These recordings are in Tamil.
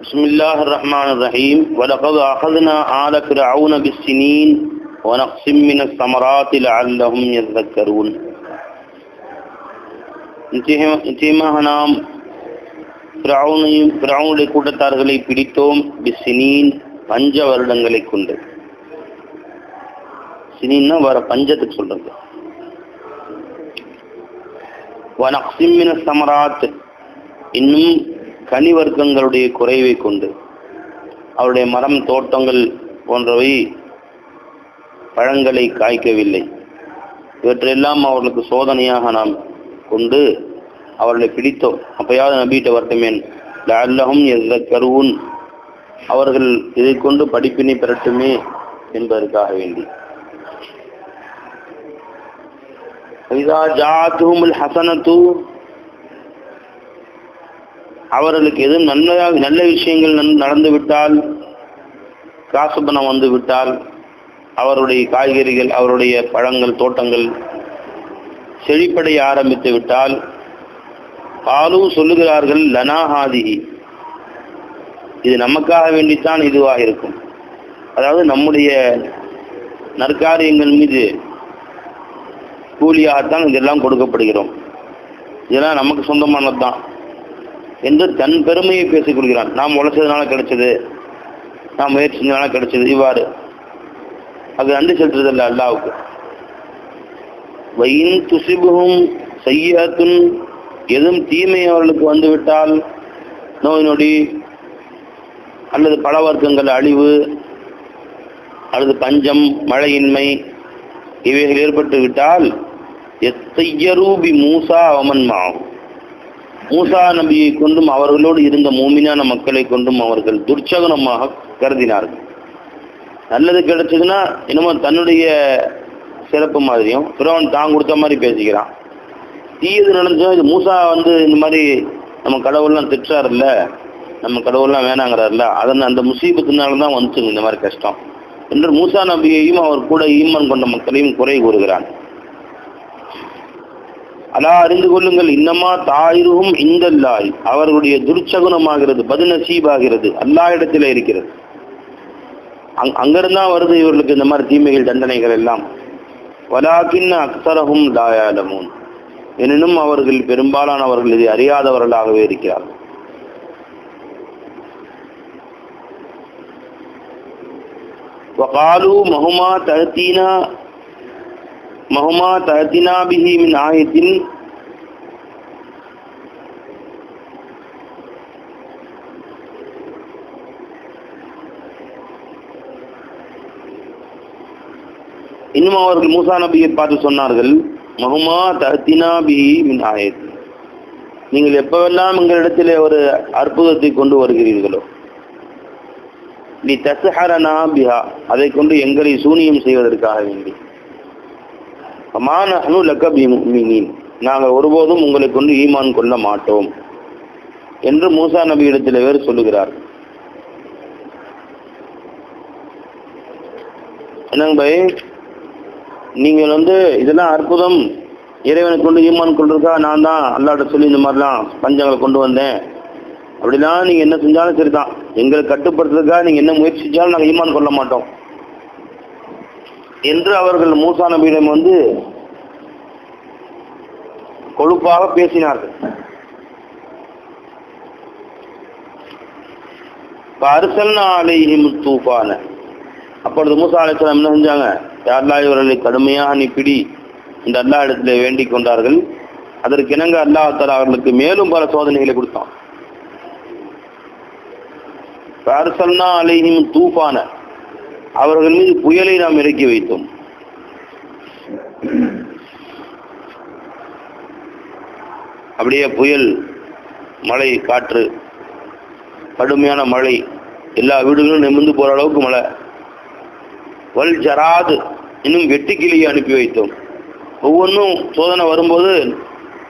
بسم الله الرحمن الرحيم ولقد أخذنا آل فرعون بالسنين ونقص من الثمرات لعلهم يذكرون. நிச்சயமாக நாம் ஃபிரௌனுடைய கூட்டத்தார்களை பிடித்தோம் பிஸ்ஸினீன் பஞ்ச வருடங்களை கொண்டு. சினீன்னா வர பஞ்சத்துக்கு சொல்றது. வனக்ஸிம் மின ஸமராத் இன்னும் கனிவர்க்கங்களுடைய குறைவை கொண்டு. அவருடைய மரம் தோட்டங்கள் போன்றவை பழங்களை காய்க்கவில்லை. இவற்றையெல்லாம் அவர்களுக்கு சோதனையாக நாம் கொண்டு அவர்களை பிடித்தோம். அப்பயாவது நபியிட்ட வரட்டுமேன் லஅல்லஹும் யذكرون, அவர்கள் இதை கொண்டு படிப்பினை பெறட்டுமே என்பதற்காக வேண்டி. இதா ஜாஅத்துஹுமுல் ஹஸனத்து, அவர்களுக்கு எதுவும் நல்ல விஷயங்கள் நடந்துவிட்டால், காசு பணம் வந்து விட்டால், அவருடைய காய்கறிகள் அவருடைய பழங்கள் தோட்டங்கள் செழிப்படைய ஆரம்பித்து விட்டால், காலு சொல்லுகிறார்கள் லனா ஹாதிஹி, இது நமக்காக வேண்டித்தான் இதுவாக இருக்கும். அதாவது நம்முடைய நற்காரியங்கள் மீது கூலியாகத்தான் இதெல்லாம் கொடுக்கப்படுகிறோம், இதெல்லாம் நமக்கு சொந்தமானது தான் என்று தன் பெருமையை பேசிக் கொள்கிறான். நாம் உழைச்சதுனால கிடைச்சது, நாம் முயற்சி செஞ்சதுனால கிடைச்சது, இவ்வாறு அது நன்றி செலுத்துறதில்லை அல்லாவுக்கு. வயின் துசிபுகும் செய்யத்துன், எதுவும் தீமை அவர்களுக்கு வந்துவிட்டால், நோய் நொடி அல்லது பல வர்க்கங்கள் அழிவு அல்லது பஞ்சம் மழையின்மை இவைகள் ஏற்பட்டு விட்டால், எத்தையரூபி மூசா அவமன் மாவும், மூசா நபியை கொண்டும் அவர்களோடு இருந்த மூமினான மக்களை கொண்டும் அவர்கள் துர்ச்சகனமாக கருதினார்கள். நல்லது கிடைச்சதுன்னா என்னமோ தன்னுடைய சிறப்பு மாதிரியும் ஃபிரௌன் தான் கொடுத்த மாதிரி பேசிக்கிறான். தீயது நடந்துச்சுன்னா இது மூசா இந்த மாதிரி நம்ம கடவுள்லாம் திட்டுறாருல்ல, நம்ம கடவுள்லாம் வேணாங்கிறாருல்ல, அதன் அந்த முசீபத்தினால தான் வந்துச்சுங்க இந்த மாதிரி கஷ்டம் என்று மூசா நபியையும் அவர் கூட ஈமான் கொண்ட மக்களையும் குறை கூறுகிறான். அலா அறிந்து கொள்ளுங்கள், இன்னமா தாயிரும் இந்தல்லாய், அவர்களுடைய துர்ச்சகுனமாகிறது, பதுநசீபாகிறது அல்லாஹ் இடத்துல இருக்கிறது. அங்கிருந்தா வருது இவர்களுக்கு இந்த மாதிரி தீமைகள் தண்டனைகள் எல்லாம். வலாக்கின் அக்ஸரஹும் லா யஅலமூன், எனினும் அவர்கள் பெரும்பாலானவர்கள் இதை அறியாதவர்களாகவே இருக்கிறார்கள். வகாலு மஹுமா தஅதீனா பிஹி மின் ஆயத்தின், இன்னும் அவர்கள் மூசா நபியை பார்த்து சொன்னார்கள், மஹுமா தஅதீனா பிஹி மின் ஆயத்தின், நீங்கள் எப்பவெல்லாம் எங்களிடத்திலே ஒரு அற்புதத்தை கொண்டு வருகிறீர்களோ, நீ தஸ்ஹரனா பிஹா, அதை கொண்டு எங்களை சூனியம் செய்வதற்காக வேண்டி, மா நஹ்னு லக பிமுஃமினீன், நாங்கள் ஒருபோதும் உங்களை கொண்டு ஈமான் கொள்ள மாட்டோம் என்று மூசா நபி இடத்தில் வேறு சொல்லுகிறார். என்னங்க பை, நீங்கள் இதெல்லாம் அற்புதம், இறைவனை கொண்டு ஈமான் கொண்டிருக்கா, நான் தான் அல்லாட்ட சொல்லி இந்த மாதிரிலாம் பஞ்சங்களை கொண்டு வந்தேன், அப்படிலாம் நீங்கள் என்ன செஞ்சாலும் சரிதான், எங்களை கட்டுப்படுத்துறதுக்காக நீங்கள் என்ன முயற்சி செஞ்சாலும் நாங்கள் ஈமான் கொள்ள மாட்டோம் என்று அவர்கள் மூசா நபியிடம் கொழுப்பாக பேசினார்கள். அர்சல்னா அலைஹிம் தூஃபான, அப்பொழுது மூசா அலைஹிஸ்ஸலாம் என்ன செஞ்சாங்க, யா அல்லாஹ் இவர்களை கடுமையாக நீ பிடி இந்த அல்லாஹ் இடத்துல வேண்டிக் கொண்டார்கள். அதற்கு இணங்க அல்லாஹ் தஆலா அவர்களுக்கு மேலும் பல சோதனைகளை கொடுத்தான். அர்சல்னா அலைஹிம் தூஃபான, அவர்கள் மீது புயலை நாம் இறக்கி வைத்தோம். அப்படியே புயல், மழை, காற்று, கடுமையான மழை, எல்லா வீடுகளும் நிமிர்ந்து போற அளவுக்கு மழை. வல் ஜராது, இன்னும் வெட்டுக்கிளியை அனுப்பி வைத்தோம். ஒவ்வொன்றும் சோதனை வரும்போது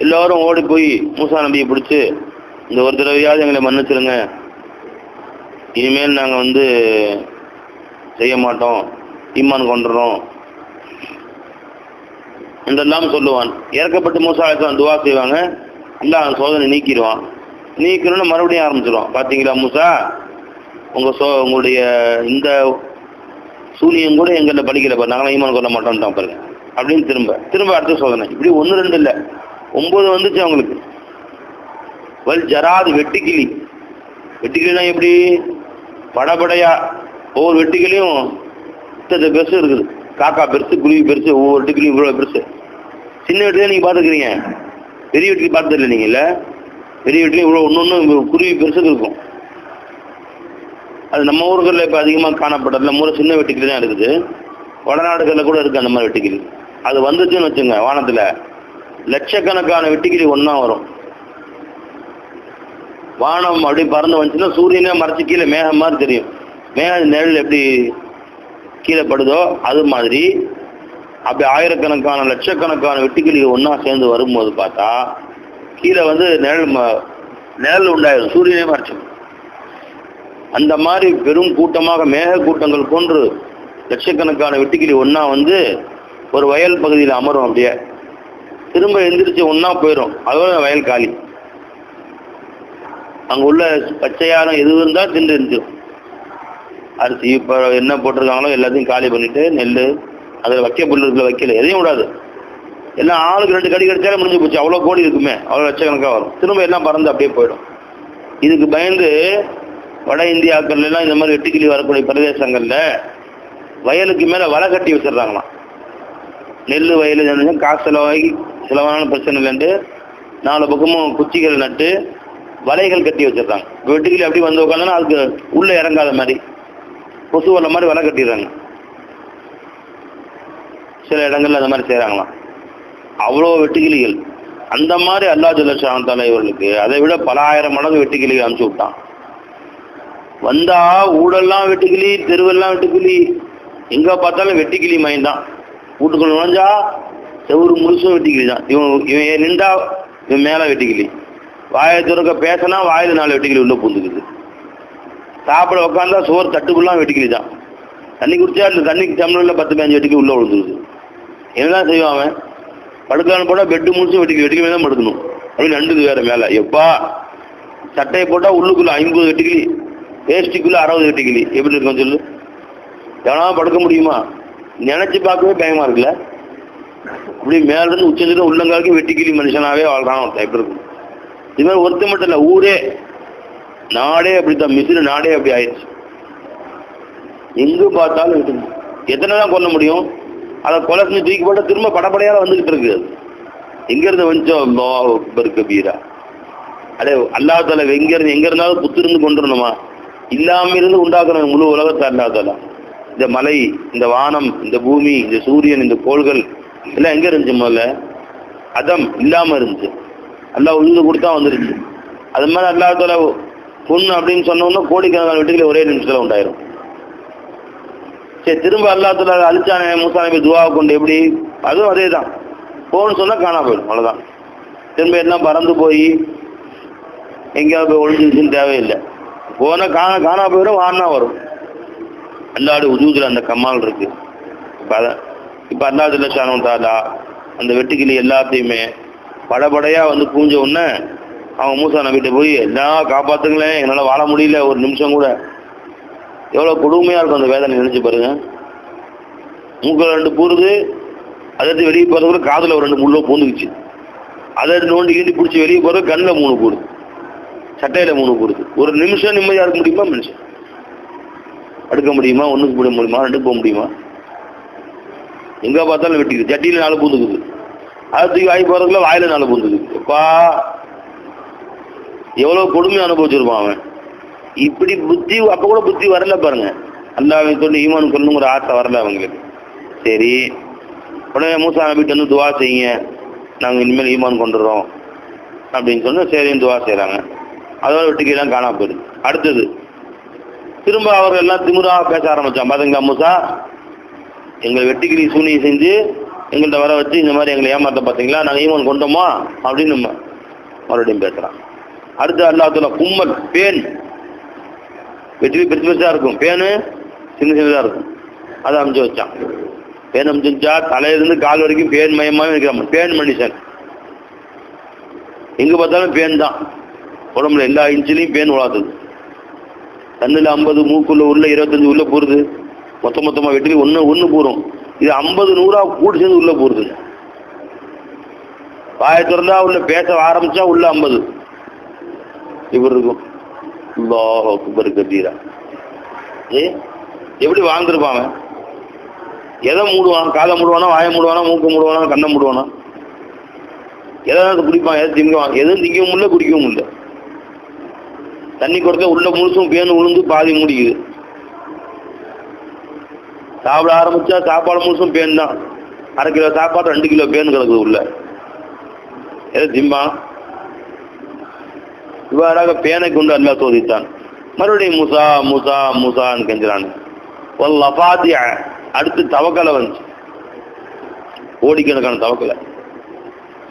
எல்லாரும் ஓடி போய் மூசா நபியை பிடிச்சு, இந்த ஒரு தடவையாவது எங்களை மன்னிச்சிருங்க, இனிமேல் நாங்கள் செய்ய மாட்டோம், ஈமான் கொண்டுறோம் என்றெல்லாம் சொல்லுவான். இறக்கப்பட்டு மூசா அலைஹிஸ்ஸலாம் துவா செய்வாங்க, அல்லாஹ் சோதனை நீக்கிடுவான். நீக்கணும்னு மறுபடியும் ஆரம்பிச்சிடும். பார்த்தீங்களா மூசா, உங்களுடைய இந்த சூனியம் கூட எங்களில் படிக்கல பாரு, நாங்களாம் ஈமான் கொள்ள மாட்டோம் தான் பாருங்க அப்படின்னு திரும்ப அடுத்த சோதனை. இப்படி 1 2 இல்லை, 9 வந்துச்சு அவங்களுக்கு. வல் ஜராது, வெட்டுக்கிளி. வெட்டுக்கிளினா எப்படி? படபடையா ஒவ்வொரு வெட்டுக்கிளியும் இத்தனை பெருசு இருக்குது. காக்கா பெருசு, குருவி பெருசு, ஒவ்வொரு வெட்டுக்கிளியும் இவ்வளோ பெருசு. சின்ன வீட்டுல நீங்கள் பார்த்துக்கிறீங்க, பெரிய வீட்டுக்கு பார்த்ததில்லை நீங்கள். இல்லை, பெரிய வீட்லையும் இவ்வளோ ஒன்று குருவி பெருசுக்கு இருக்கும். அது நம்ம ஊர்களில் இப்போ அதிகமாக காணப்படல. மூளை சின்ன வெட்டுக்கிளி தான் இருக்குது. வடநாடுகளில் கூட இருக்குது அந்த மாதிரி வெட்டுக்கிளி. அது வந்துச்சுன்னு வச்சுங்க, வானத்தில் லட்சக்கணக்கான வெட்டுக்கிளி ஒன்றா வரும். வானம் அப்படி பறந்து வந்துச்சுன்னா சூரியனே மறைச்சி கீழே மேகம் மாதிரி தெரியும். மேக நிழல் எப்படி கீழே படுதோ அது மாதிரி அப்படி ஆயிரக்கணக்கான லட்சக்கணக்கான வெட்டுக்கிளி ஒன்றா சேர்ந்து வரும்போது பார்த்தா கீழே வந்து நிழல் உண்டாயிடும், சூரியனே மறைச்சிடும். அந்த மாதிரி பெரும் கூட்டமாக மேக கூட்டங்கள் போன்று லட்சக்கணக்கான வெட்டுக்கிளி ஒன்றா வந்து ஒரு வயல் பகுதியில் அமரும். அப்படியே திரும்ப எந்திரிச்சு ஒன்றா போயிடும். அதோட வயல் காலி. அங்கே உள்ள பச்சையான எது இருந்தால் தின்று இருந்துடும். அரிசி இப்போ என்ன போட்டிருக்காங்களோ எல்லாத்தையும் காலி பண்ணிட்டு, நெல் அதில் வைக்க புல்லுக்குள்ள வைக்கல, எதையும் விடாது. எல்லாம் ஆளுக்கு 2 கடி கடிச்சாலே முடிஞ்சு போச்சு. அவ்வளோ கோடி இருக்குமே, அவ்வளோ லட்சக்கணக்காக வரும். திரும்ப எல்லாம் பறந்து அப்படியே போயிடும். இதுக்கு பயந்து வட இந்தியாக்கள்லாம் இந்த மாதிரி வெட்டுக்கிளி வரக்கூடிய பிரதேசங்களில் வயலுக்கு மேலே வலை கட்டி வச்சிடுறாங்களாம். நெல் வயல் காசு செலவான பிரச்சனை இல்லைன்ட்டு 4 பக்கமும் குச்சிகள் நட்டு வலைகள் கட்டி வச்சிடுறாங்க. வெட்டுக்கிளி அப்படி வந்து உட்காந்தோன்னா அதுக்கு உள்ளே இறங்காத மாதிரி கொசு வலை மாதிரி வலை கட்டிடுறாங்க. சில இடங்கள்ல அந்த மாதிரி செய்கிறாங்களாம். அவ்வளோ வெட்டுக்கிளிகள். அந்த மாதிரி அல்லாஹ் ஜல்ல ஷானஹு இவர்களுக்கு அதை விட பல ஆயிரம் மடங்கு வெட்டுக்கிளிகள் அனுப்பிச்சு விட்டான். வந்தா ஊடெல்லாம் வெட்டுக்கிளி, தெருவெல்லாம் வெட்டுக்கிளி, எங்க பார்த்தாலும் வெட்டுக்கிளி மயந்தான். வீட்டுக்குள்ள நுழைஞ்சா செவ்வறு முழுசும் வெட்டுக்கிளி தான். இவன் நின்றா இவன் மேலே வெட்டுக்கிளி, வாயை திறக்க பேசினா வாயில் 4 வெட்டுக்கிளி உள்ள பூந்துக்குது. சாப்பிட உட்காந்தா சோறு தட்டுக்குள்ளாம் வெட்டுக்கிளி தான். தண்ணி குடிச்சா அந்த தண்ணிக்கு டம்ளரில் 10-15 வெட்டுக்கிளி உள்ள விழுந்துருது. என்னதான் செய்வான் அவன்? படுக்கலான்னு போட்டால் பெட்டு முழுசும் வெட்டுக்கிளி தான் படுக்கணும். அப்படி நண்டுது வேற மேலே. எப்பா சட்டையை போட்டால் உள்ளுக்குள்ள 50 வெட்டுக்கிளி, வேஷ்டிக்குள்ள 60 வெட்டுக்கிளி. எப்படி இருக்கும் சொல்லு? எவனா படுக்க முடியுமா? நினைச்சு பார்க்கவே பயமா இருக்குல்ல. அப்படி மேலிருந்து உச்சத்துல உள்ளங்காலுக்கு வெட்டுக்கிளி மனுஷனாவே வாழ்றான். எப்படி இருக்கும்? இது மாதிரி ஒருத்த மட்டும் இல்லை, ஊரே நாடே அப்படித்தான். மிசிறு நாடே அப்படி ஆயிடுச்சு. எங்கு பார்த்தாலும் எத்தனை தான் கொல்ல முடியும்? அதை கொலை செஞ்சு தூக்கி போட்டால் திரும்ப படப்படையால வந்துகிட்டு இருக்கு. எங்க இருந்து வந்துச்சோம் கபீரா? அடே அல்லாஹ் தஆலா எங்க இருந்தாலும் புத்திருந்து கொண்டு வரணுமா? இல்லாம இருந்து உண்டாக்குற முழு உலகத்தை அல்லாஹ் தஆலா. இந்த மலை, இந்த வானம், இந்த பூமி, இந்த சூரியன், இந்த கோள்கள் எல்லாம் எங்க இருந்துச்சு? முதல்ல அதம் இல்லாம இருந்துச்சு. அல்லாஹ் உழுது கொடுத்தா வந்துருச்சு. அது மாதிரி அல்லாஹ் தஆலா பொண்ணு அப்படின்னு சொன்னோம்னா கோடிக்கணக்கான வீட்டுகளை ஒரே நிமிஷத்துல உண்டாயிரும். சரி, திரும்ப அல்லாஹ் தஆலா அழிச்சானே மூசா நபி துவா கொண்டு, எப்படி? அதுவும் அதே தான். போன்னு சொன்னா காணா போயிடும், அவ்வளவுதான். திரும்ப எல்லாம் பறந்து போய் எங்கேயாவது போய் ஒழிஞ்சிருச்சுன்னு தேவையில்லை. போனா காணா போயிடும், வானா வரும். அல்லாஹ்வுடைய உஜூதுல அந்த கமால் இருக்கு. இப்போ அல்லாஹ் ஜல்ல ஷானஹு தஆலா அந்த வெட்டுக்கிளி எல்லாத்தையுமே படபடையா வந்து பூஞ்ச உடனே அவன் மூசா நபிட்ட போய் எல்லாம் காப்பாத்துங்களேன், என்னால் வாழ முடியல ஒரு நிமிஷம் கூட. எவ்வளோ கொடுமையாக இருக்கும் அந்த வேதனை, நினைச்சு பாருங்க. மூக்கில் 2 பூருது, அதை எடுத்து வெளியே போகிறதுக்குள்ள காதில் ஒரு 2 முள்ளோ பூந்துக்குச்சு. அதை எடுத்து நோண்டி கீண்டி பிடிச்சி வெளியே போகிறது கண்ணில் 3 பூருது, சட்டையில் 3 பூருது. ஒரு நிமிஷம் நிம்மதியாக இருக்க முடியுமா? மனுஷன் அடுக்க முடியுமா? ஒன்றுக்கு போட முடியுமா? 2க்கு போக முடியுமா? எங்கே பார்த்தாலும் வெட்டிக்குது. சட்டியில் 4 பூந்துக்குது. அதை தூக்கி வாங்கி போகிறதுக்குள்ள வாயில் 4 பூந்துக்குது. எப்பா எவ்வளோ கொடுமை அனுபவிச்சிருப்பான் அவன். இப்படி புத்தி அப்போ கூட புத்தி வரல பாருங்க. அல்லாஹ்வை சொல்லி ஈமான் கொள்ளணுங்கிற ஆசை வரல அவங்களுக்கு. சரி, உடனே மூசா நபிட்டு வந்து துவா செய்யுங்க, நாங்கள் இனிமேல் ஈமான் கொண்டுறோம் அப்படின்னு சொன்னால் சரின்னு துவா செய்கிறாங்க. அதோட வெட்டுக்கிலாம் காணாம போயிடுது. அடுத்தது திரும்ப அவர்கள் எல்லாம் திமிராக பேச ஆரம்பித்தான். பாத்தீங்களா மூசா, எங்களை வெட்டுக்கிளி சூனியை செஞ்சு எங்கள்கிட்ட வர வச்சு இந்த மாதிரி எங்களை ஏமாற்ற பார்த்தீங்களா, நாங்கள் ஈமான் கொண்டோமா அப்படின்னு நம்ம மறுபடியும் பேசுகிறான். அடுத்து அல்லாஹ் தஆலா கும்மல், பேன், வெற்றி பெருசு பெருசாக இருக்கும், பேனு சின்ன சின்னதாக இருக்கும், அதை அமைச்சு வச்சான். பேன் அமைச்சுச்சா தலையிலிருந்து கால் வரைக்கும் பேன் மயமாகவே இருக்கிறான். பேன் மனுஷன் எங்கே பார்த்தாலும் பேன் தான். உடம்புல எல்லா இன்ச்சிலையும் பேன் உலாத்துது. கண்ணில் 50, மூக்குள்ள உள்ள 25 உள்ள போடுது. மொத்தமாக வெட்டி ஒன்று போகிறோம். இது 50, 100 கூட்டு சேர்ந்து உள்ள போடுது. வாயை திறந்தா உள்ள பேச ஆரம்பிச்சா உள்ள 50 இவர் இருக்கும். அல்லாஹ் அக்பர் கபீரா. எப்படி வாழ்ந்துருப்பாங்க? எதை மூடுவான்? காலை மூடுவானா, வாயை மூடுவானா, மூக்க மூடுவானா, கண்ணை மூடுவானா? எதாவது குடிப்பான், எதை திங்குவான்? எதுவும் திங்கவும் இல்லை, குடிக்கவும் இல்லை. தண்ணி கொடுத்த உள்ள முழுசும் பேனு விழுந்து பாதி முடிக்குது. சாப்பிட ஆரம்பிச்சா சாப்பாடு முழுசும் பேன் தான். 1/2 கிலோ சாப்பாடு 2 கிலோ பேன் கிடக்குது உள்ள. எதை திம்பான்? இவ்வாறாக பேனை கொண்டு அல்லாஹ் சோதித்தான். மறுபடியும் மூசா மூசா மூசான்னு கெஞ்சிறான். அடுத்து தவக்கலை வந்துச்சு. கோடிக்கணக்கான தவக்கலை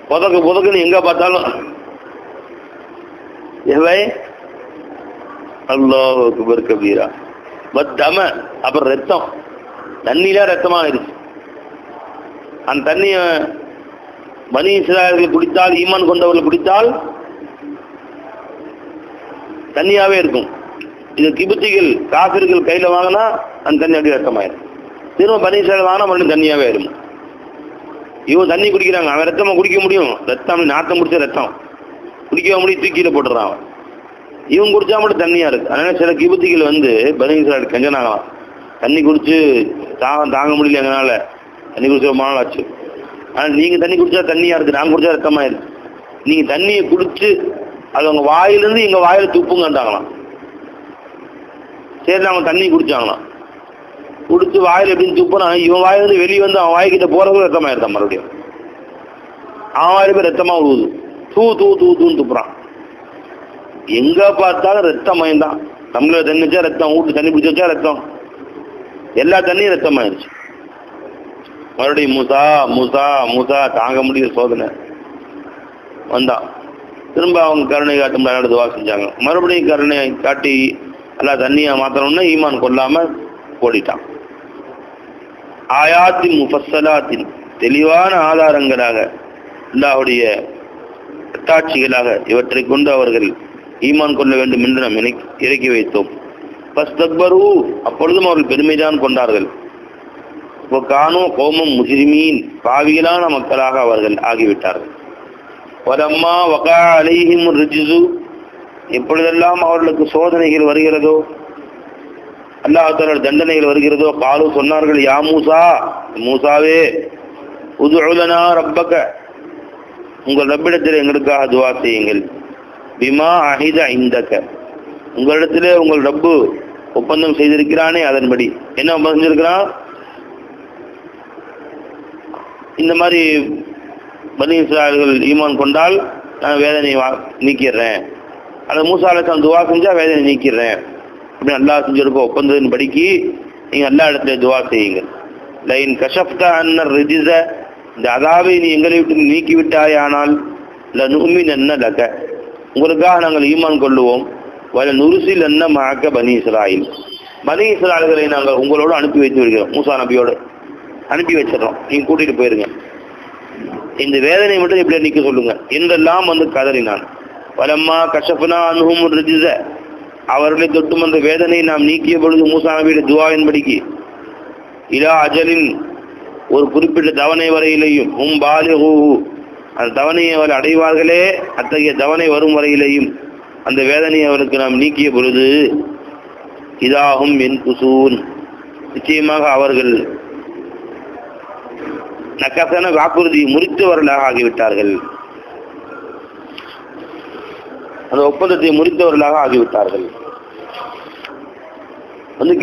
புதக்குன்னு எங்க பார்த்தாலும் எவை அல்லாஹ் அக்பர் கபீரா. தம அப்புறம் ரத்தம், தண்ணியில ரத்தமா ஆயிடுச்சு. அந்த தண்ணிய பனி இஸ்ராயேலர்கள் குடித்தால், ஈமான் கொண்டவர்கள் குடித்தால் தண்ணியாவே இருக்கும். இது கிபுத்திகள் காபிர்கள் கையில வாங்கினா அந்த தண்ணி அப்படியே ரத்தமாயிரும். திரும்ப பனி இஸ்ராயேல் வாங்கினா மறுபடியும் தண்ணியாவே ஆயிரும். இவன் தண்ணி குடிக்கிறாங்க, அவன் ரத்தமா குடிக்க முடியும்? ரத்தம் நாத்தம் முடிச்ச ரத்தம் குடிக்க முடியும், தூக்கியில போட்டுறான் அவன். இவன் குடிச்சா மட்டும் தண்ணியா இருக்கு. அதனால சில கிபுத்திகள் பனி இஸ்ராயேல் கெஞ்சனாகலாம், தண்ணி குடிச்சு தாங்க முடியல எங்கனால, தண்ணி குடிச்ச ரொம்ப நாள் ஆச்சு. ஆனால் நீங்க தண்ணி குடிச்சா தண்ணியா இருக்கு, நாங்க குடிச்சா ரத்தமா இருக்கு. நீங்க தண்ணியை குடிச்சு அது அவங்க வாயிலிருந்து எங்க வாயில துப்புங்கட்டாங்களாம். சரி, அவங்க தண்ணி குடிச்சாங்களாம். குடிச்சு வாயில் எப்படின்னு துப்புனா இவன் வாயிலிருந்து வெளியே வந்து அவன் வாய்க்கிட்ட போறது ரத்தமாயிருந்தான். மறுபடியும் அவன் வாயில போய் ரத்தமா விழுவுது. தூ தூ தூ தூன்னு துப்புறான். எங்க பார்த்தாலும் ரத்தமயம் தான். நம்மள தண்ணி வச்சா ரத்தம், வீட்டு தண்ணி பிடிச்சி வச்சா ரத்தம், எல்லா தண்ணியும் ரத்தமாயிருச்சு. மறுபடியும் மூசா மூசா மூசா தாங்க முடியுற சோதனை வந்தான். திரும்ப அவங்க கருணை காட்டும் துவா செஞ்சாங்க. மறுபடியும் கருணை காட்டி எல்லா தண்ணியை மாற்றணும்னா ஈமான் கொள்ளாம ஓடிட்டான். ஆயாத்தின் முஃபஸ்ஸலாத்தின் தெளிவான ஆதாரங்களாக, அல்லாஹ்வுடைய காட்சிகளாக இவற்றை கொண்டு அவர்கள் ஈமான் கொள்ள வேண்டும் என்று நாம் இறக்கி வைத்தோம். ஃபஸ்தக்பரு, அப்பொழுதும் அவர்கள் பெருமைதான் கொண்டார்கள். கானோ கோமம் முஜ்ரிமீன், பாவிகளான மக்களாக அவர்கள் ஆகிவிட்டார்கள். வலம்மா வகா அலைஹிம் ரிஜ்ஸு, எப்பொழுதெல்லாம் அவர்களுக்கு சோதனைகள் வருகிறதோ, அல்லாஹ் தஆலா தண்டனைகள் வருகிறதோ, காலு சொன்னார்கள், யா மூசா, மூசாவே, உதுஉ லனா ரப்பக, உங்கள் ரப்பிடத்தில் எங்களுக்காக துவா செய்யுங்கள். பிமா அஹித இந்தக, உங்களிடத்திலே உங்கள் ரப்பு ஒப்பந்தம் செய்திருக்கிறானே அதன்படி. என்ன ஒப்பந்தம் செஞ்சிருக்கிறான்? இந்த மாதிரி பனி இஸ்ராயேல்கள் ஈமான் கொண்டால் நான் வேதனையை நீக்கிடுறேன், அந்த மூசா அலைஹிஸ்ஸலாம் துவா செஞ்சா வேதனை நீக்கிடுறேன் அப்படின்னு அல்லாஹ் செஞ்சிருக்க ஒப்பந்தத்தின் படிக்கு நீங்க எல்லா இடத்துல துவா செய்யுங்க. லைன் கஷப்தா அன்னர் ரிஜிஸ, இந்த அதாவை நீ எங்களை விட்டு நீக்கிவிட்டாயானால் லனுமினன்ன லக, உங்களுக்காக நாங்கள் ஈமான் கொள்ளுவோம். வல நுருசில் அன்ன மஅக பனி இஸ்ராயில், பனி இஸ்ராயேல்களை நாங்கள் உங்களோடு அனுப்பி வைத்து விடுகிறோம். மூசா நபியோடு அனுப்பி வச்சிடறோம், நீங்க கூட்டிட்டு போயிருங்க, இந்த வேதனை மட்டும் இப்படியே நிக்க சொல்லுங்க என்றெல்லாம் கதறினான். வலம்மா கஷஃப்னா அன்ஹும் ரிஜ்ஸ, அவர்களை தொட்டும் அந்த வேதனையை நாம் நீக்கிய பொழுது மூசா நபியுடைய துஆவின்படிக்கு, இலா அஜலின், ஒரு குறிப்பிட்ட தவணை வரையிலேயும், பாலிஹு, அந்த தவணையை அவர் அடைவார்களே, அத்தகைய தவணை வரும் வரையிலேயும் அந்த வேதனையை அவருக்கு நாம் நீக்கிய பொழுது, இதாகும் என் குசூன், நிச்சயமாக அவர்கள் நக்கசன வாக்குறுதியை முறித்தவர்களாக ஆகிவிட்டார்கள், அந்த ஒப்பந்தத்தை முறித்தவர்களாக ஆகிவிட்டார்கள்.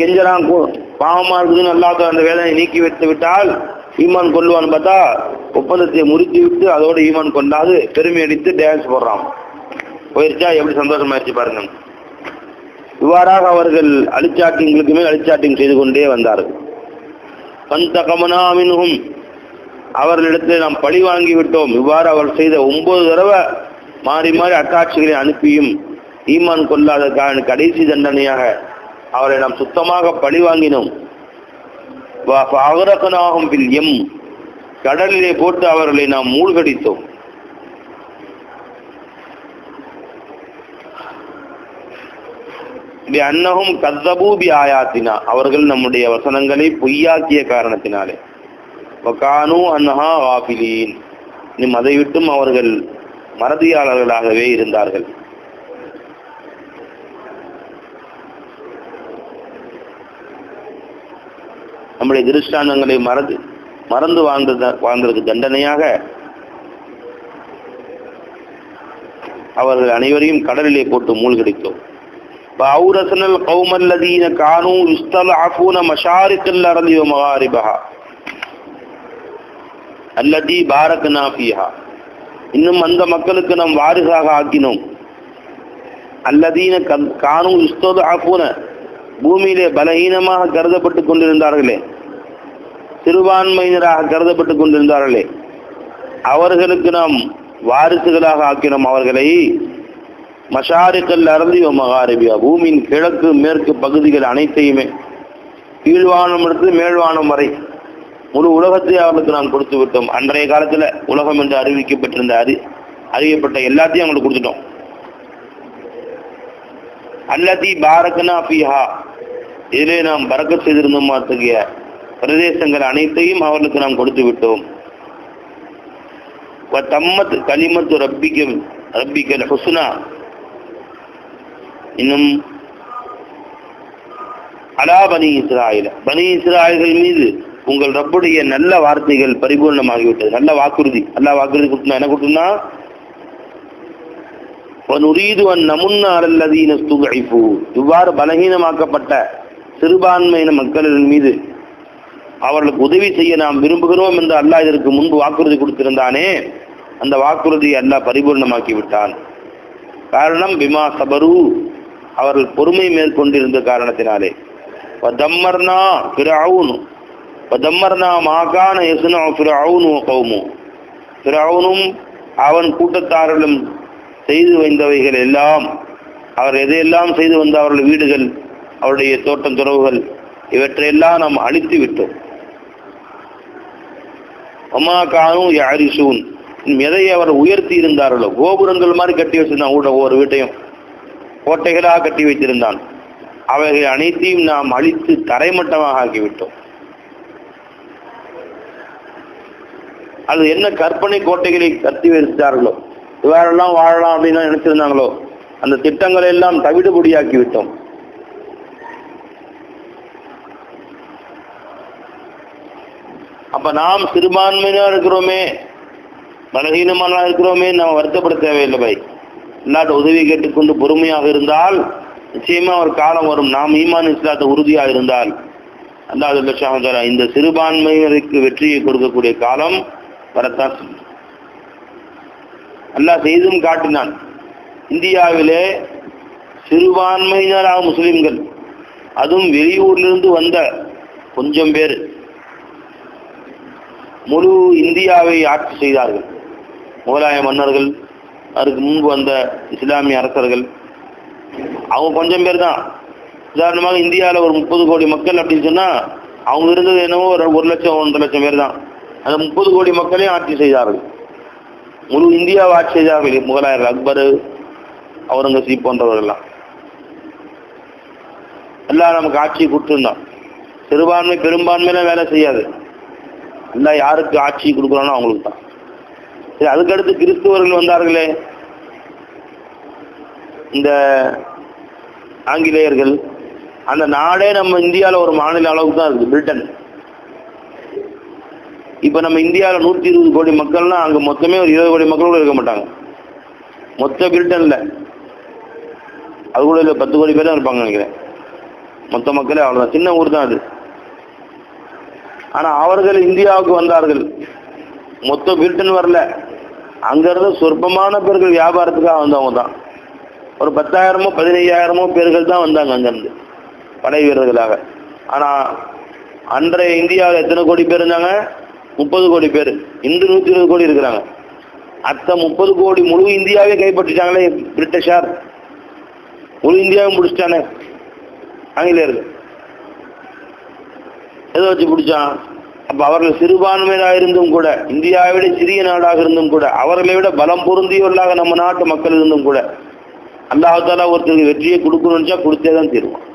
கெஞ்சரான், பாவமா இருக்குதுன்னு அல்லாஹ் அந்த வேதனை நீக்கி வைத்து விட்டால் ஈமான் கொள்ளுவான்னு பார்த்தா ஒப்பந்தத்தை முறித்து விட்டு அதோட ஈமான் கொண்டாது பெருமை அடித்து டான்ஸ் போடுறான். போயிருச்சா எப்படி சந்தோஷமாயிருச்சு பாருங்க. இவ்வாறாக அவர்கள் அழிச்சாட்டிங்களுக்கு மேல் அழிச்சாட்டிங் செய்து கொண்டே வந்தார்கள். ஃபந்தகமனா மின்ஹும், அவர்களிடத்தில் நாம் பழி வாங்கி விட்டோம். இவ்வாறு அவர் செய்த 9 தடவை மாறி மாறி அத்தாட்சிகளை அனுப்பியும் ஈமான் கொள்ளாத கடைசி தண்டனையாக அவரை நாம் சுத்தமாக பழி வாங்கினோம். எம், கடலிலே போட்டு அவர்களை நாம் மூழ்கடித்தோம். அன்னஹும் கஸ்ஸபூ பி ஆயாத்தினா, அவர்கள் நம்முடைய வசனங்களை பொய்யாக்கிய காரணத்தினாலே. வகானூ அன்ஹா காஃபிலீன், இன்னும் அதை விட்டும் அவர்கள் மறதியாளர்களாகவே இருந்தார்கள். நம்முடைய திருஷ்டாந்தங்களை மறந்து வாழ்ந்ததற்கு தண்டனையாக அவர்கள் அனைவரையும் கடலிலே போட்டு மூழ்கடித்தோம். فأورثنا القوم الذين كانوا يستضعفون مشارق الأرض ومغاربها التي باركنا فيها, இன்னும் அந்த மக்களுக்கு நாம் வாரிசாக ஆக்கினோம். அல்லதீன கானூ யுஸ்தضعفون, பூமியிலே பலஹீனமாக கருதப்பட்டு கொண்டிருந்தார்களே, சிறுபான்மையினராக கருதப்பட்டு கொண்டிருந்தார்களே, அவர்களுக்கு நாம் வாரிசுகளாக ஆக்கினோம். அவர்களை மஷாரிக்கல் அருந்தி மகாரபியா, பூமியின் கிழக்கு மேற்கு பகுதிகள் அனைத்தையுமே, கீழ்வானம் எடுத்து மேல்வானம் வரை முழு உலகத்தை அவர்களுக்கு நாம் கொடுத்து விட்டோம். அன்றைய காலத்தில் உலகம் என்று அறிவிக்கப்பட்டிருந்த அறியப்பட்ட எல்லாத்தையும் அவங்களுக்கு கொடுத்துட்டோம். அல்லதி பாரக்னா ஃபீஹா, இதிலே நாம் பரக்கத் செய்திருந்தோம். அத்தகைய பிரதேசங்கள் அனைத்தையும் அவர்களுக்கு நாம் கொடுத்து விட்டோம். தம்மத் கலிமத்து ரப்பிக்கல் ஹுஸ்னா, இன்னும் அலா பனி இஸ்ராயில், பனி இஸ்ராயல்கள் மீது உங்கள் ரப்புடைய நல்ல வார்த்தைகள் பரிபூர்ணமாகிவிட்டது. நல்ல வாக்குறுதி, அல்லா வாக்குறுதி கொடுத்தா என்ன கொடுத்தா, இவ்வாறு பலகீனமாக்கப்பட்ட சிறுபான்மையின மக்களின் மீது அவர்களுக்கு உதவி செய்ய நாம் விரும்புகிறோம் என்று அல்லாஹ் இதற்கு முன்பு வாக்குறுதி கொடுத்திருந்தானே, அந்த வாக்குறுதியை அல்லாஹ் பரிபூர்ணமாக்கி விட்டான். காரணம் பிமா சபரு, அவர்கள் பொறுமை மேற்கொண்டிருந்த காரணத்தினாலே. வதம்மர்னா ஃபிரௌன், வதம்மர்னா மாகான யஸ்னா ஃபிரௌன் வ கௌமு, ஃபிரௌனும் அவன் கூட்டத்தார்களும் செய்து வந்தவைகள் எல்லாம், அவர் எதையெல்லாம் செய்து வந்த அவர்கள் வீடுகள், அவருடைய தோட்டம் துறவுகள், இவற்றையெல்லாம் நாம் அழித்து விட்டோம். அம்மா கானும் யாரிசூன், எதை அவர் உயர்த்தி இருந்தார்களோ, கோபுரங்கள் மாதிரி கட்டி வச்சிருந்தான், ஒவ்வொரு வீட்டையும் கோட்டைகளாக கட்டி வைத்திருந்தான், அவைகள் அனைத்தையும் நாம் அழித்து தரைமட்டமாக ஆக்கிவிட்டோம். அது என்ன கற்பனை கோட்டைகளை கட்டி வைத்தார்களோ, இவ்வாறெல்லாம் வாழலாம் அப்படின்னு நினைச்சிருந்தாங்களோ, அந்த திட்டங்களை எல்லாம் தவிடுபொடியாக்கி விட்டோம். அப்ப நாம் சிறுபான்மையினா இருக்கிறோமே, பலகீனமான இருக்கிறோமே, நாம் வருத்தப்பட தேவையில்லை பை. இல்லாட்ட உதவி கேட்டுக்கொண்டு பொறுமையாக இருந்தால் நிச்சயமா ஒரு காலம் வரும். நாம் ஈமான் இஸ்லாத்தை உறுதியாக இருந்தால் அல்லாஹ் இந்த சிறுபான்மையினருக்கு வெற்றியை கொடுக்கக்கூடிய காலம் வரத்தான். அல்லாஹ் செய்தும் காட்டினான். இந்தியாவிலே சிறுபான்மையினராக முஸ்லிம்கள், அதுவும் வெளியூரிலிருந்து வந்த கொஞ்சம் பேர் முழு இந்தியாவை ஆட்சி செய்தார்கள். முகலாய மன்னர்கள், அதுக்கு முன்பு வந்த இஸ்லாமிய அரசர்கள், அவங்க கொஞ்சம் பேர் தான். உதாரணமாக இந்தியாவில் ஒரு 30 கோடி மக்கள் அப்படின்னு சொன்னால், அவங்க இருந்தது என்னவோ ஒரு 1 லட்சம் 1.5 லட்சம் பேர் தான். அந்த 30 கோடி மக்களையும் ஆட்சி செய்தார்கள். முழு இந்தியாவை ஆட்சி செய்தார்கள் முகலாயர்கள், அக்பர், அவுரங்கசீப் போன்றவர்கள்லாம். எல்லாம் நமக்கு ஆட்சியை கொடுத்துருந்தான். சிறுபான்மை பெரும்பான்மையெல்லாம் வேலை செய்யாது. எல்லாம் யாருக்கு ஆட்சி கொடுக்குறானோ அவங்களுக்கு தான். சரி, அதுக்கடுத்து கிறிஸ்துவர்கள் வந்தார்களே, இந்த ஆங்கிலேயர்கள், அந்த நாடே நம்ம இந்தியாவில் ஒரு மாநில அளவுக்கு தான் இருக்குது, பிரிட்டன். இப்போ நம்ம இந்தியாவில் 120 கோடி மக்கள்னா அங்கே மொத்தமே ஒரு 20 கோடி மக்கள் கூட இருக்க மாட்டாங்க. மொத்த பிரிட்டனில் அது கூட இல்லை, 10 கோடி பேர் தான் இருப்பாங்க நினைக்கிறேன். மொத்த மக்களே அவ்வளோதான், சின்ன ஊர் தான் அது. ஆனால் அவர்கள் இந்தியாவுக்கு வந்தார்கள். மொத்த பிரிட்டன் வரல, அங்கிருந்து சொற்பமான பேர்கள் வியாபாரத்துக்காக வந்தவங்க தான். ஒரு 10,000 15,000 பேர்கள் தான் வந்தாங்க அங்கிருந்து படை வீரர்களாக. ஆனால் அன்றைய இந்தியாவில் எத்தனை கோடி பேர் இருந்தாங்க? 30 கோடி பேர். இன்று 120 கோடி இருக்கிறாங்க. அத்த 30 கோடி முழு இந்தியாவே கைப்பற்றிட்டாங்களே பிரிட்டிஷார். முழு இந்தியாவை முடிச்சிட்டானே ஆங்கிலேயர்கள். எதை வச்சு பிடிச்சான்? அப்போ அவர்கள் சிறுபான்மையாக இருந்தும் கூட, இந்தியாவை விட சிறிய நாடாக இருந்தும் கூட, அவர்களை விட பலம் பொருந்தியவர்களாக நம்ம நாட்டு மக்கள் இருந்தும் கூட, அல்லாஹ் தஆலா ஒருத்தருக்கு வெற்றியை கொடுக்கணும்னு கொடுத்தே தான் தீருவான்.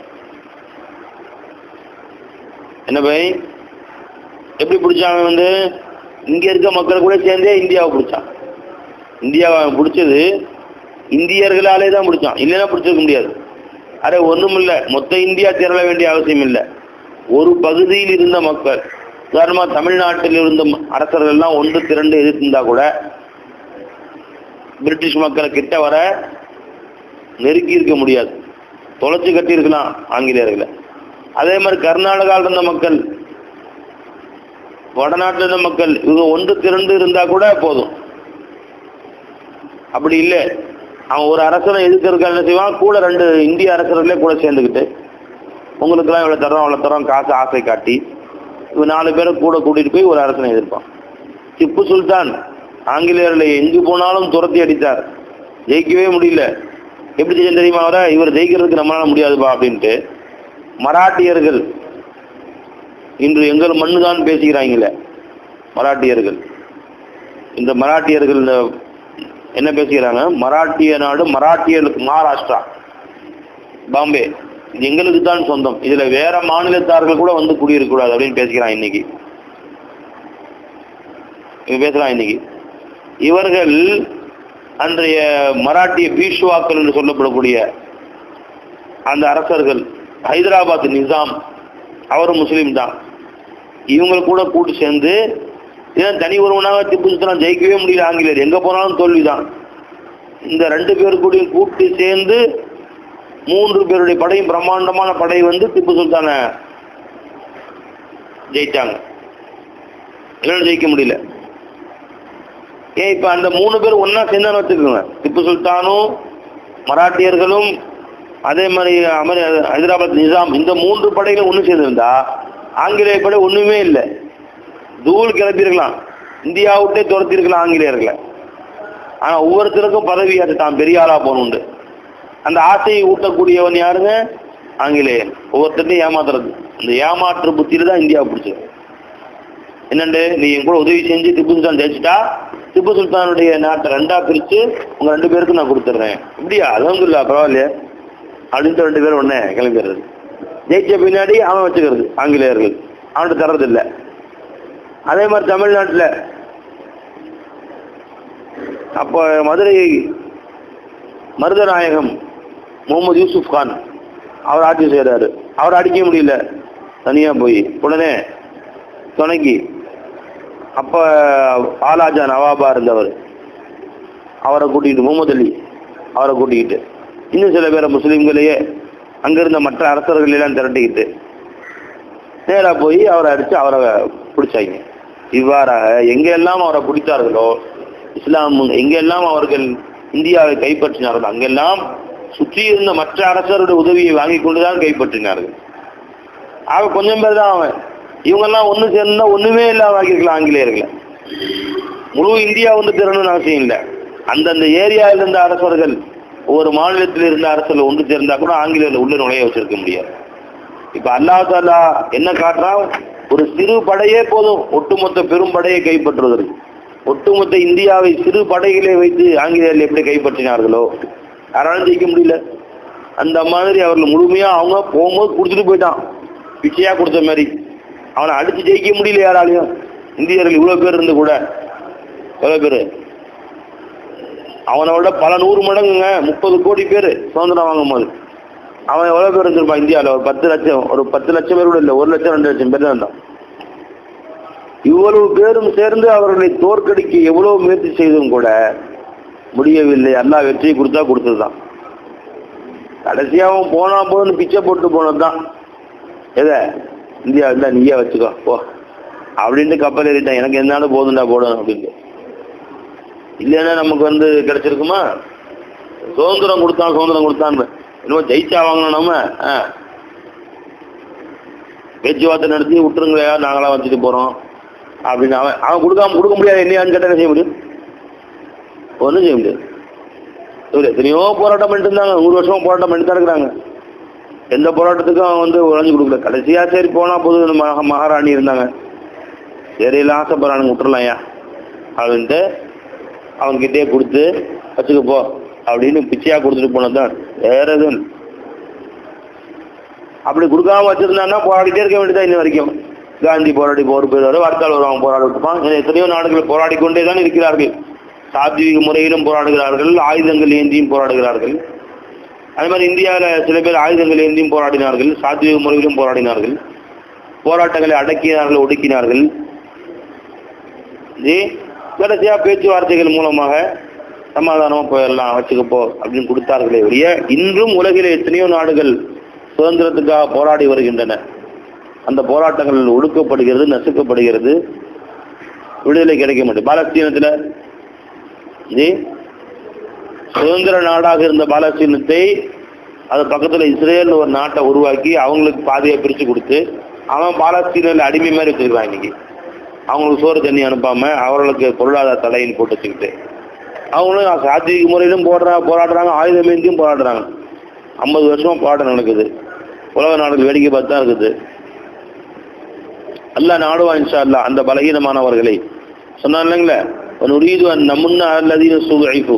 என்ன பை எப்படி பிடிச்சாங்க இங்க இருக்க மக்களை கூட சேர்ந்தே இந்தியாவை பிடிச்சான். இந்தியாவை பிடிச்சது இந்தியர்களாலே தான் பிடிச்சான், இல்லைன்னா பிடிச்சிருக்க முடியாது. அரே ஒன்றும் இல்லை, மொத்த இந்தியா திரள வேண்டிய அவசியம் இல்லை. ஒரு பகுதியில் இருந்த மக்கள், உதாரணமாக தமிழ்நாட்டில் இருந்த அரசர்கள்லாம் ஒன்று திரண்டு எதிர்த்திருந்தா கூட பிரிட்டிஷ் மக்களை கிட்ட வர நெருக்கி இருக்க முடியாது, தொலைச்சி கட்டி இருக்கலாம் ஆங்கிலேயர்களை. அதே மாதிரி கர்நாடகாவில் இருந்த மக்கள், வடநாட்டில் இருந்த மக்கள், இவங்க ஒன்று திரண்டு இருந்தா கூட போதும். அப்படி இல்லை, அவன் ஒரு அரசனை எதிர்க்கிறதுக்கு என்ன செய்வான், கூட 2 இந்திய அரசர்களே கூட சேர்ந்துக்கிட்டு உங்களுக்கெல்லாம் இவ்வளோ தரோம் அவ்வளோ தரோம் காசு ஆசை காட்டி இவன் 4 பேரை கூட கூட்டிகிட்டு போய் ஒரு அரசனை எதிர்ப்பான். திப்பு சுல்தான் ஆங்கிலேயர்களை எங்கு போனாலும் துரத்தி அடித்தார், ஜெயிக்கவே முடியல. எப்படி செய்ய தெரியுமா அவரை, இவர் ஜெயிக்கிறதுக்கு நம்மளால முடியாதுப்பா அப்படின்ட்டு மராட்டியர்கள், இன்று எங்கள் மண்ணு தான் பேசுகிறாங்களே மராட்டியர்கள், இந்த மராட்டியர்கள் என்ன பேசுகிறாங்க, மராட்டிய நாடு மராட்டியர்களுக்கு மகாராஷ்டிரா பாம்பே எங்களுக்கு தான் சொந்தம், இதுல வேற மாநிலத்தார்கள் கூட வந்து குடியிருக்க கூடாது அப்படின்னு பேசுகிறான். இன்னைக்கு பேசுறான். இன்னைக்கு இவர்கள் அன்றைய மராட்டிய பீஷ்வாக்கள் என்று சொல்லப்படக்கூடிய அந்த அரசர்கள், ஹைதராபாத் நிசாம் அவரும் முஸ்லீம் தான், இவங்க கூட கூட்டு சேர்ந்து ஏன் தனி ஒருவனாக திப்பு சுல்தான் ஜெயிக்கவே முடியல, ஆங்கிலேயர் எங்க போனாலும் தோல்விதான். இந்த 2 பேர் கூடயும் கூட்டு சேர்ந்து 3 பேருடைய படையும் பிரம்மாண்டமான படை திப்பு சுல்தான ஜெயிச்சாங்க, இல்லைன்னு ஜெயிக்க முடியல. ஏன் இப்ப அந்த 3 பேர் ஒன்னா சேர்ந்தான்னு வச்சுக்கோங்க, திப்பு சுல்தானும் மராட்டியர்களும் அதே மாதிரி ஹைதராபாத் நிசாம், இந்த 3 படைகளும் ஒன்று சேர்ந்திருந்தா ஆங்கிலேய படை ஒண்ணுமே இல்லை, தூள் கிளப்பியிருக்கலாம், இந்தியாவிட்டே துரத்திருக்கலாம் ஆங்கிலேயர்களை. ஆனா ஒவ்வொருத்தருக்கும் பதவி அது தான் பெரிய ஆளா போகணுண்டு, அந்த ஆசையை ஊட்டக்கூடியவன் யாருங்க, ஆங்கிலேயன். ஒவ்வொருத்தரையும் ஏமாத்துறது, இந்த ஏமாற்று புத்தியில தான் இந்தியாவை பிடிச்சது. என்னண்டு, நீ என் கூட உதவி செஞ்சு திப்பு சுல்தான் ஜெயிச்சுட்டா திப்பு சுல்தானுடைய நாட்டை 2ஆ பிரிச்சு உங்க 2 பேருக்கும் நான் கொடுத்துட்றேன், இப்படியா அலமதுல்லா பரவாயில்லையே அப்படின்ட்டு 2 பேரும் உடனே கிளம்பிடுறது. ஜெயிச்ச பின்னாடி அவன் வச்சுக்கிறது ஆங்கிலேயர்கள், அவன்கிட்ட தர்றது இல்லை. அதே மாதிரி தமிழ்நாட்டில் அப்போ மதுரை மருதநாயகம் முகமது யூசுப் கான் அவர் ஆட்சி செய்கிறாரு. அவர் அடிக்க முடியல, தனியாக போய் உடனே துணைக்கி அப்போ ஆலாஜா நவாபா இருந்தவர், அவரை கூட்டிகிட்டு, முகமது அலி அவரை கூட்டிக்கிட்டு, இன்னும் சில பேரை முஸ்லீம்களையே அங்கிருந்த மற்ற அரசர்களெல்லாம் திரட்டிக்கிட்டு நேராக போய் அவரை அடித்து அவரை பிடிச்சாங்க. இவ்வாறாக எங்கெல்லாம் அவரை பிடித்தார்களோ, இஸ்லாம் எங்கெல்லாம் அவர்கள் இந்தியாவை கைப்பற்றினார்கள், அங்கெல்லாம் சுற்றி இருந்த மற்ற அரசருடைய உதவியை வாங்கி கொண்டுதான் கைப்பற்றினார்கள். ஆக கொஞ்சம் பேர் தான் அவன், இவங்கெல்லாம் ஒன்று சேர்ந்தா ஒண்ணுமே இல்லாம ஆக்கியிருக்கலாம் ஆங்கிலேயர்களை. முழு இந்தியா திறனும் அவசியம் இல்லை, அந்தந்த ஏரியாவில் இருந்த அரசர்கள், ஒவ்வொரு மாநிலத்தில் இருந்த அரசர்கள் ஒன்று சேர்ந்தா கூட ஆங்கிலேயர்கள் உள்ள நுழைய வச்சிருக்க முடியாது. இப்ப அல்லாஹ் தஆலா என்ன காட்டுறான், ஒரு சிறு படையே போதும் ஒட்டுமொத்த பெரும் படையை கைப்பற்றுவதற்கு. ஒட்டுமொத்த இந்தியாவை சிறு படைகளை வைத்து ஆங்கிலேயர்கள் எப்படி கைப்பற்றினார்களோ யாராலும் ஜெயிக்க முடியல. அந்த மாதிரி அவர்கள் முழுமையா அவங்க போகும்போது குடிச்சிட்டு போயிட்டான், பிச்சையா கொடுத்த மாதிரி. அவனை அடிச்சு ஜெயிக்க முடியல யாராலையும். இந்தியர்கள் இவ்வளவு பேர் இருந்து கூட, எவ்வளவு பேரு, அவனோட பல 100 மடங்குங்க, 30 கோடி பேர் சுதந்திரம் வாங்கும் போது அவன் எவ்வளவு பேர் இருந்திருப்பான் இந்தியாவில்? ஒரு 10 லட்சம், ஒரு 10 லட்சம் பேர் கூட இல்லை, 1 லட்சம் 2 லட்சம் பேர் தான் இருந்தான். இவ்வளவு பேரும் சேர்ந்து அவர்களை தோற்கடிக்க எவ்வளவு முயற்சி செய்தும் கூட முடியவில்லை. அல்லாஹ் வெற்றியை கொடுத்தா கொடுத்ததுதான். கடைசியாகவும் போனா போதுன்னு பிச்சை போட்டு போனதுதான். எதை இந்தியா இருந்தா நீயே வச்சுக்கோ ஓ அப்படின்ட்டு கப்பல் ஏறிட்டான், எனக்கு என்னாலும் போதுண்டா போடணும் அப்படின்ட்டு. இல்லைன்னா நமக்கு கிடைச்சிருக்குமா? சுதந்திரம் கொடுத்தான் இன்னும் ஜெயிச்சா வாங்கணும் நம்ம. பேச்சுவார்த்தை நடத்தி விட்டுருங்களா, நாங்களாம் வச்சுட்டு போறோம் அப்படின்னு அவன் கொடுக்க முடியாது. என்னையான்னு கேட்டால் செய்ய முடியும்? ஒன்றும் செய்ய முடியாது. எத்தனையோ போராட்டம் பண்ணிட்டு இருந்தாங்க, 100 வருஷமா போராட்டம் பண்ணிட்டு தான் இருக்கிறாங்க. எந்த போராட்டத்துக்கும் அவன் உழைஞ்சு கொடுக்கல. கடைசியா சரி போனா போது மகாராணி இருந்தாங்க, சரி எல்லாம் ஆசைப்படுறானுங்க விட்டுறலாம் ஏன் அப்படின்ட்டு அவன்கிட்டே கொடுத்து வச்சுக்கப்போ அப்படின்னு பிச்சையா கொடுத்துட்டு போனதுதான், வேற எதுவும். அப்படி கொடுக்காம வச்சிருந்தாங்கன்னா போராடிட்டே இருக்க வேண்டியதான் இன்ன வரைக்கும். காந்தி போராடி போர் போயிடுவாரு, வார்த்தால் வருவாங்க போராடி இருப்பான். எத்தனையோ நாடுகள் போராடி கொண்டே தான் இருக்கிறார்கள். சாத்வீக முறையிலும் போராடுகிறார்கள், ஆயுதங்கள் ஏந்தியும் போராடுகிறார்கள். அதே மாதிரி இந்தியாவில் சில பேர் ஆயுதங்கள் ஏந்தியும் போராடினார்கள், சாத்வீக முறையிலும் போராடினார்கள், போராட்டங்களை அடக்கினார்கள், ஒடுக்கினார்கள். கடைசியா பேச்சுவார்த்தைகள் மூலமாக சமாதானமா போயிடலாம், வச்சுக்கப்போ அப்படின்னு கொடுத்தார்களே ஒழிய, இன்றும் உலகிலே எத்தனையோ நாடுகள் சுதந்திரத்துக்காக போராடி வருகின்றன. அந்த போராட்டங்கள் ஒடுக்கப்படுகிறது, நசுக்கப்படுகிறது, விடுதலை கிடைக்க மாட்டேன். பாலஸ்தீனத்தில் சுதந்திர நாடாக இருந்த பாலஸ்தீனத்தை அது பக்கத்தில் இஸ்ரேல் ஒரு நாட்டை உருவாக்கி அவங்களுக்கு பாதையை பிரித்து கொடுத்து அவன் பாலஸ்தீனில் அடிமை மாதிரி வச்சிருக்கான். இன்னைக்கு அவங்களுக்கு சோறு தண்ணி அனுப்பாம அவர்களுக்கு பொருளாதார தடையின் போட்டு வச்சுக்கிட்டு அவங்களும் சாத்வீக முறையிலும் போராடுறாங்க, ஆயுதமேந்தியும் போராடுறாங்க. 50 வருஷமா போராட்டம் நடக்குது. உலக நாடுகள் வேடிக்கை பார்த்து தான் இருக்குது. அல்லாஹ் நாடுவான் இன்ஷா அல்லாஹ் அந்த பலகீனமானவர்களை. சொன்னான் இல்லைங்களே, நம்முன்ன அல்லதீன சுகைஃபு,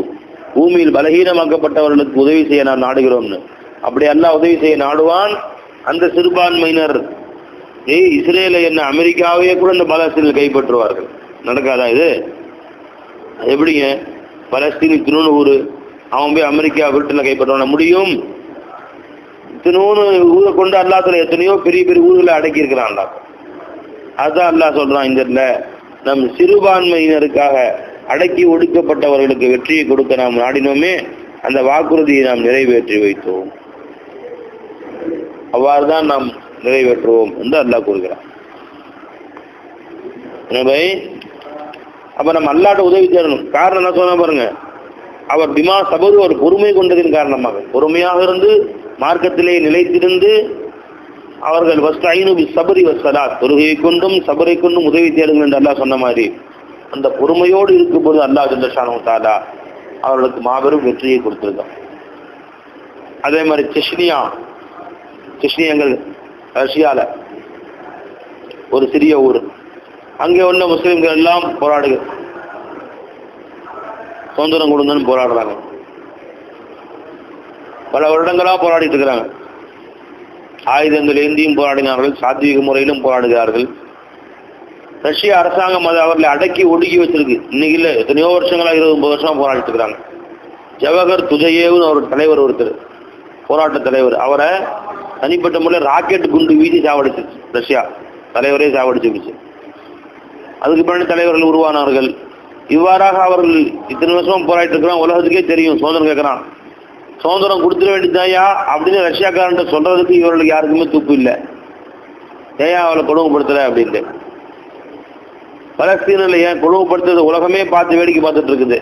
பூமியில் பலகீனமாக்கப்பட்டவர்களுக்கு உதவி செய்ய நான் நாடுகிறோம்னு. அப்படி அல்லாஹ் உதவி செய்ய நாடுவான். அந்த சிறுபான்மையினர் இஸ்ரேலை என்ன அமெரிக்காவே கூட இந்த பாலஸ்தீனில் கைப்பற்றுவார்கள். நடக்காதா இது? எப்படிங்க? பலஸ்தீன் திருநூறு ஊர், அவன் போய் அமெரிக்கா வீட்டில் கைப்பற்ற முடியும்? திருநூறு ஊரை கொண்டு அல்லாத்துல எத்தனையோ பெரிய பெரிய ஊர்களை அடக்கி இருக்கிறான். அதுதான் அல்லாஹ் சொல்றான், இந்த நம் சிறுபான்மையினருக்காக அடக்கி ஒடுக்கப்பட்டவர்களுக்கு வெற்றியை கொடுக்க நாம் நாடினோமே, அந்த வாக்குறுதியை நாம் நிறைவேற்றி வைத்தோம். அவ்வாறுதான் நாம் நிறைவேற்றுவோம் என்று அல்லாஹ் கூறுகிறான். அப்ப நம்ம அல்லாட்ட உதவி தேடணும். காரணம் என்ன சொன்ன பாருங்க, அவர் பிமா சபரு ஒரு பொறுமை கொண்டதின் காரணமாக, பொறுமையாக இருந்து மார்க்கத்திலே நிலைத்திருந்து அவர்கள் சபரி வசலாத், தொழுகையை கொண்டும் சபரை கொண்டும் உதவி தேடுங்கள் என்று அல்லாஹ் சொன்ன மாதிரி அந்த பொறுமையோடு இருக்கும் போது அல்லாஹ் ஜல்ல ஷானஹு தஆலா அவர்களுக்கு மாபெரும் வெற்றியை கொடுத்திருக்கான். அதே மாதிரி செச்னியங்கள் ரஷ்யால ஒரு சிறிய ஊர், அங்கே உள்ள முஸ்லிம்கள் எல்லாம் சுதந்திரம் கொடுங்கன்னு போராடுறாங்க. பல வருடங்களாக போராடிட்டு இருக்கிறாங்க. ஆயுதங்கள் ஏந்தியும் போராடினார்கள், சாத்வீக முறையிலும் போராடுகிறார்கள். ரஷ்ய அரசாங்கம் அதை அவர்களை அடக்கி ஒடுக்கி வச்சிருக்கு. இன்னைக்கு இல்லை, எத்தனையோ வருஷங்களா 20-30 வருஷமா போராடிட்டு இருக்கிறாங்க. ஜவஹர் துஜயேவ்னு ஒரு தலைவர், ஒருத்தர் போராட்ட தலைவர், அவரை தனிப்பட்ட முறையில் ராக்கெட் குண்டு வீசி சாவடிச்சு, ரஷ்யா தலைவரே சாவடிச்சு. அதுக்கு பின்னாடி தலைவர்கள் உருவானார்கள். இவ்வாறாக அவர்கள் இத்தனை வருஷமா போராடிட்டு இருக்கிறான். உலகத்துக்கே தெரியும், சுதந்திரம் கேட்கறான், சுதந்திரம் கொடுத்துட வேண்டியதாயா அப்படின்னு ரஷ்யாக்காரன் சொல்றதுக்கு இவர்களுக்கு யாருக்குமே துப்பு இல்லை. ஏன் அவளை கொடுமைப்படுத்தல அப்படின்ட்டு. பலஸ்தீனில் ஏன் கொடுமைப்படுத்துறது உலகமே பார்த்து வேடிக்கை பார்த்துட்டு இருக்குது,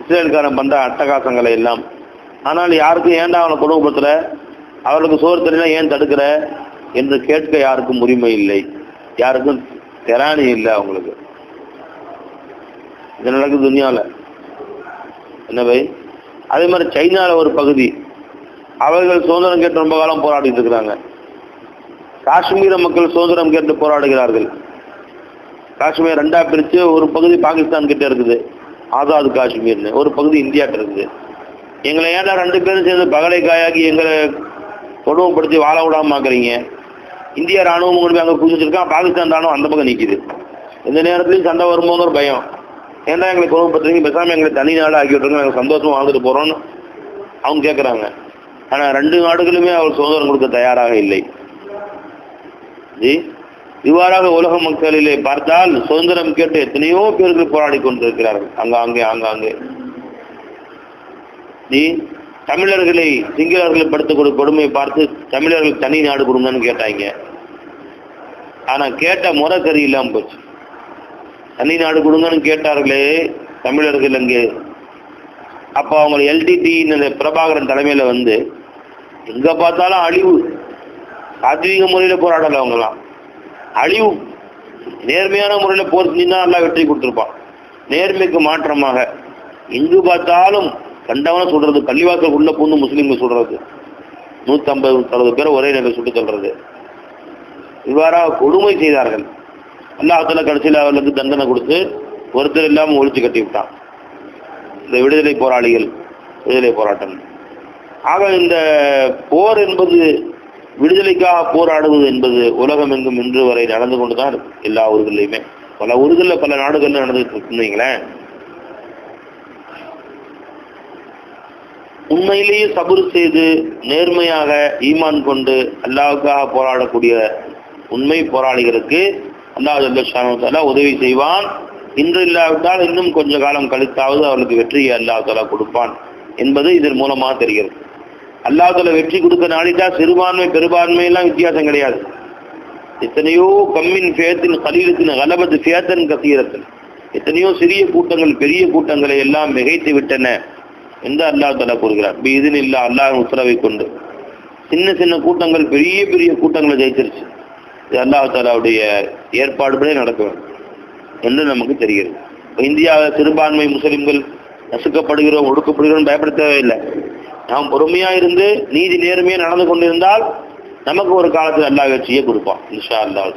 இஸ்ரேல்காரன் பண்ற அட்டகாசங்களை எல்லாம். ஆனால் யாருக்கும் ஏன்டா அவனை கொடுமைப்படுத்துற, அவர்களுக்கு சோறு தண்ணிலாம் ஏன் தடுக்கிற என்று கேட்க யாருக்கும் உரிமை இல்லை, யாருக்கும் திராணி இல்லை அவங்களுக்கு. இது நடக்குது துனியாவில். என்ன பை? அதே மாதிரி சைனால ஒரு பகுதி, அவர்கள் சுதந்திரம் கேட்டு ரொம்ப காலம் போராடிட்டு இருக்கிறாங்க. காஷ்மீர மக்கள் சுதந்திரம் கேட்டு போராடுகிறார்கள். காஷ்மீர் 2ஆ பிரிச்சு, ஒரு பகுதி பாகிஸ்தான் கிட்ட இருக்குது ஆசாத் காஷ்மீர்னு, ஒரு பகுதி இந்தியாட்ட இருக்குது. எங்களை ஏன்டா 2 பேரும் சேர்ந்து பகலை காயாக்கி எங்களை கொடுமைப்படுத்தி வாழ விடாம ஆக்குறீங்க? இந்தியா ராணுவம் கொண்டு போய் அங்கே குதிச்சிருக்கான், பாகிஸ்தான் ராணுவம் அந்த பக்கம் நிற்கிது. எந்த நேரத்துலையும் சண்டை வரும்போது ஒரு பயம். ஏன்டா எங்களை கொடுமைப்படுத்துறீங்க, பேசாமல் எங்களை தனி நாடு ஆக்கி விட்டுருங்க, நாங்கள் சந்தோஷமா வாழ்ந்துட்டு போறோம்னு அவங்க கேட்குறாங்க. ஆனால் 2 நாடுகளுமே அவர் சுதந்திரம் கொடுக்க தயாராக இல்லை. இவ்வாறாக உலக மக்களிலே பார்த்தால் சுதந்திரம் கேட்டு எத்தனையோ பேர்கள் போராடி கொண்டிருக்கிறார்கள் ஆங்காங்கே. தமிழர்களை சிங்களர்களை படுத்த கொடுமையை பார்த்து தமிழர்கள் தனி நாடு கொடுங்கன்னு கேட்டாங்க. ஆனா கேட்ட முறை சரியில்லாம போச்சு. தனி நாடு கொடுங்கன்னு கேட்டார்களே தமிழர்கள் அங்கே. அப்போ அவங்க எல்டிடி பிரபாகரன் தலைமையில வந்து எங்க பார்த்தாலும் அழிவு, சாத்வீக முறையில போராடல, அவங்கலாம் அழிவு. நேர்மையான முறையில் போர் செஞ்சுன்னா நல்லா வெற்றி கொடுத்துருப்பான். நேர்மைக்கு மாற்றமாக எங்கு பார்த்தாலும் கண்டவன சொல்றது, பள்ளிவாசல் உள்ள பூந்து முஸ்லீம்கள் சொல்றது, 150-160 பேரை ஒரே நேரம் சுட்டு சொல்றது, இவ்வாறாக கொடுமை செய்தார்கள். அல்லாஹ்தாலா கடைசியில் அவர்களுக்கு தண்டனை கொடுத்து ஒருத்தர் இல்லாமல் ஒழிச்சு கட்டி விட்டான். இந்த விடுதலை போராளிகள் விடுதலை போராட்டம். ஆக இந்த போர் என்பது, விடுதலைக்காக போராடுவது என்பது உலகம் எங்கும் இன்று வரை நடந்து கொண்டுதான் இருக்கு. எல்லா ஊர்களையுமே, பல ஊர்களில் பல நாடுகள்ல நடந்துட்டு இருக்குங்களேன். உண்மையிலேயே சபுர் செய்து நேர்மையாக ஈமான் கொண்டு அல்லாஹ்வுக்காக போராடக்கூடிய உண்மை போராளிகளுக்கு அல்லாஹ் ஜல்லஷானஹு வ தஆலா உதவி செய்வான். இன்று இல்லாவிட்டால் இன்னும் கொஞ்ச காலம் கழித்தாவது அவர்களுக்கு வெற்றியை அல்லாஹ் தஆலா கொடுப்பான் என்பது இதன் மூலமாக தெரிகிறது. அல்லாஹ் தஆலா வெற்றி கொடுக்க நாடிட்டா சிறுபான்மை பெரும்பான்மை எல்லாம் வித்தியாசம் கிடையாது. எத்தனையோ கம்மின் ஃபியத்தின் கலீலத்தின் கலபத்து ஃபியத்தன் கசீரத்தன், எத்தனையோ சிறிய கூட்டங்கள் பெரிய கூட்டங்களை எல்லாம் மிகைத்து விட்டன என்று அல்லாஹ் தஆலா கூறுகிறார். இதுன்னு இல்லை, அல்லாஹ் உத்தரவை கொண்டு சின்ன சின்ன கூட்டங்கள் பெரிய பெரிய கூட்டங்களை ஜெயிச்சிருச்சு. இது அல்லாஹ் தஆலாவுடைய ஏற்பாடுகளே நடக்க வேண்டும் என்று நமக்கு தெரிகிறது. இந்தியாவில் சிறுபான்மை முஸ்லிம்கள் நசுக்கப்படுகிறோம், ஒடுக்கப்படுகிறோம் பயப்பட தேவையில்லை. நாம் பொறுமையா இருந்து நீதி நேர்மையாக நடந்து கொண்டிருந்தால் நமக்கு ஒரு காலத்தில் அல்லாஹ் வெற்றியை கொடுப்பான் இன்ஷா அல்லாஹ்.